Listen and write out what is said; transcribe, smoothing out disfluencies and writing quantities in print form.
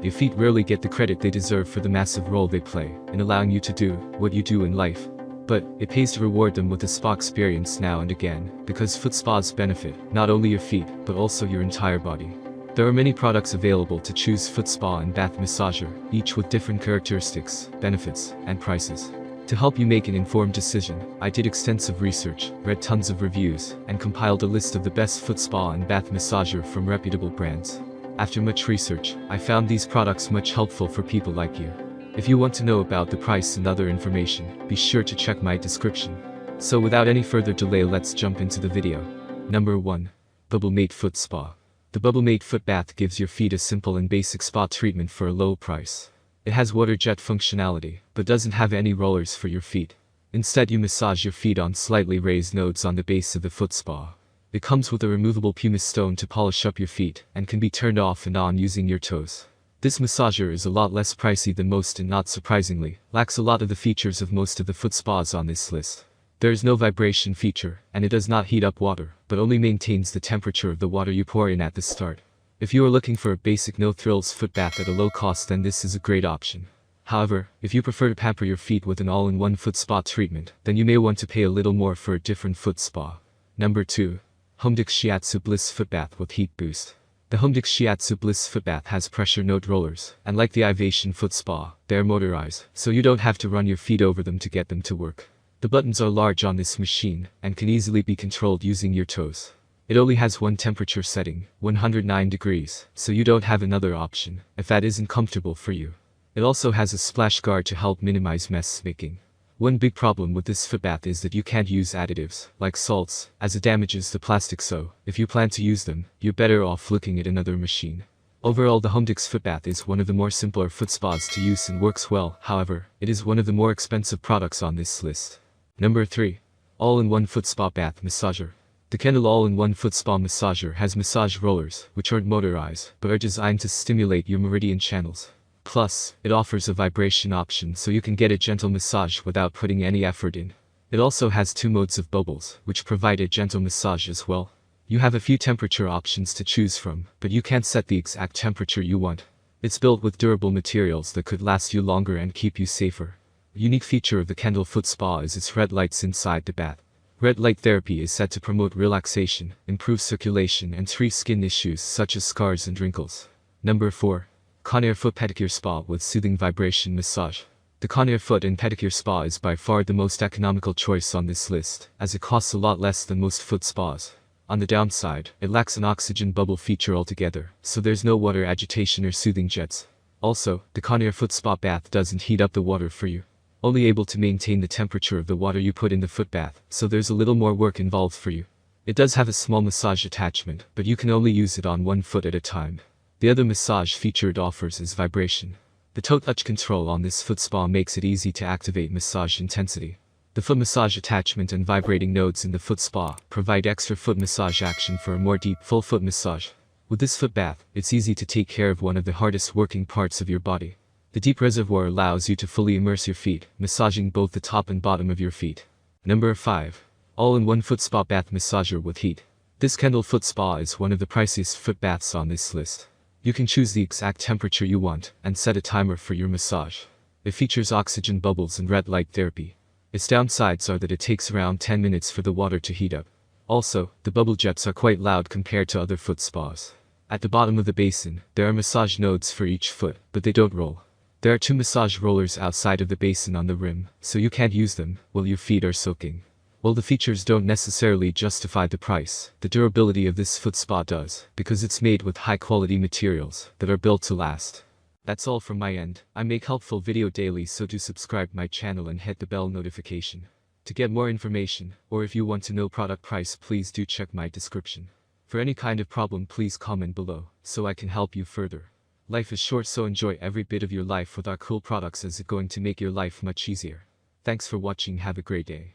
Your feet rarely get the credit they deserve for the massive role they play in allowing you to do what you do in life. But it pays to reward them with a spa experience now and again, because foot spas benefit not only your feet, but also your entire body. There are many products available to choose: foot spa and bath massager, each with different characteristics, benefits, and prices. To help you make an informed decision, I did extensive research, read tons of reviews, and compiled a list of the best foot spa and bath massager from reputable brands. After much research, I found these products much helpful for people like you. If you want to know about the price and other information, be sure to check my description. So without any further delay, let's jump into the video. Number 1. Bubblemate Foot Spa. The Bubblemate Foot Bath gives your feet a simple and basic spa treatment for a low price. It has water jet functionality, but doesn't have any rollers for your feet. Instead, you massage your feet on slightly raised nodes on the base of the foot spa. It comes with a removable pumice stone to polish up your feet, and can be turned off and on using your toes. This massager is a lot less pricey than most and, not surprisingly, lacks a lot of the features of most of the foot spas on this list. There is no vibration feature, and it does not heat up water, but only maintains the temperature of the water you pour in at the start. If you are looking for a basic no-thrills foot bath at a low cost, then this is a great option. However, if you prefer to pamper your feet with an all-in-one foot spa treatment, then you may want to pay a little more for a different foot spa. Number 2. HoMedics Shiatsu Bliss Foot Bath with Heat Boost. The HoMedics Shiatsu Bliss Foot Bath has pressure node rollers, and like the Ivation Foot Spa, they are motorized, so you don't have to run your feet over them to get them to work. The buttons are large on this machine, and can easily be controlled using your toes. It only has one temperature setting, 109 degrees, so you don't have another option, if that isn't comfortable for you. It also has a splash guard to help minimize mess making. One big problem with this foot bath is that you can't use additives, like salts, as it damages the plastic, so, if you plan to use them, you're better off looking at another machine. Overall, the HoMedics Foot Bath is one of the more simpler foot spas to use and works well. However, it is one of the more expensive products on this list. Number 3. All-in-one Foot Spa Bath Massager. The Conair All-in-one Foot Spa Massager has massage rollers, which aren't motorized, but are designed to stimulate your meridian channels. Plus, it offers a vibration option so you can get a gentle massage without putting any effort in. It also has 2 modes of bubbles, which provide a gentle massage as well. You have a few temperature options to choose from, but you can't set the exact temperature you want. It's built with durable materials that could last you longer and keep you safer. A unique feature of the Conair Foot Spa is its red lights inside the bath. Red light therapy is said to promote relaxation, improve circulation, and treat skin issues such as scars and wrinkles. Number 4. Conair Foot Pedicure Spa with Soothing Vibration Massage. The Conair Foot and Pedicure Spa is by far the most economical choice on this list, as it costs a lot less than most foot spas. On the downside, it lacks an oxygen bubble feature altogether, so there's no water agitation or soothing jets. Also, the Conair Foot Spa bath doesn't heat up the water for you. Only able to maintain the temperature of the water you put in the foot bath, so there's a little more work involved for you. It does have a small massage attachment, but you can only use it on one foot at a time. The other massage feature it offers is vibration. The toe touch control on this foot spa makes it easy to activate massage intensity. The foot massage attachment and vibrating nodes in the foot spa provide extra foot massage action for a more deep, full foot massage. With this foot bath, it's easy to take care of one of the hardest working parts of your body. The deep reservoir allows you to fully immerse your feet, massaging both the top and bottom of your feet. Number 5. All-in-one Foot Spa Bath Massager with Heat. This Conair Foot Spa is one of the priciest foot baths on this list. You can choose the exact temperature you want, and set a timer for your massage. It features oxygen bubbles and red light therapy. Its downsides are that it takes around 10 minutes for the water to heat up. Also, the bubble jets are quite loud compared to other foot spas. At the bottom of the basin, there are massage nodes for each foot, but they don't roll. There are 2 massage rollers outside of the basin on the rim, so you can't use them while your feet are soaking. While the features don't necessarily justify the price, the durability of this foot spa does, because it's made with high-quality materials that are built to last. That's all from my end. I make helpful video daily, so do subscribe my channel and hit the bell notification. To get more information, or if you want to know product price, please do check my description. For any kind of problem, please comment below, so I can help you further. Life is short, so enjoy every bit of your life with our cool products, as it's going to make your life much easier. Thanks for watching, have a great day.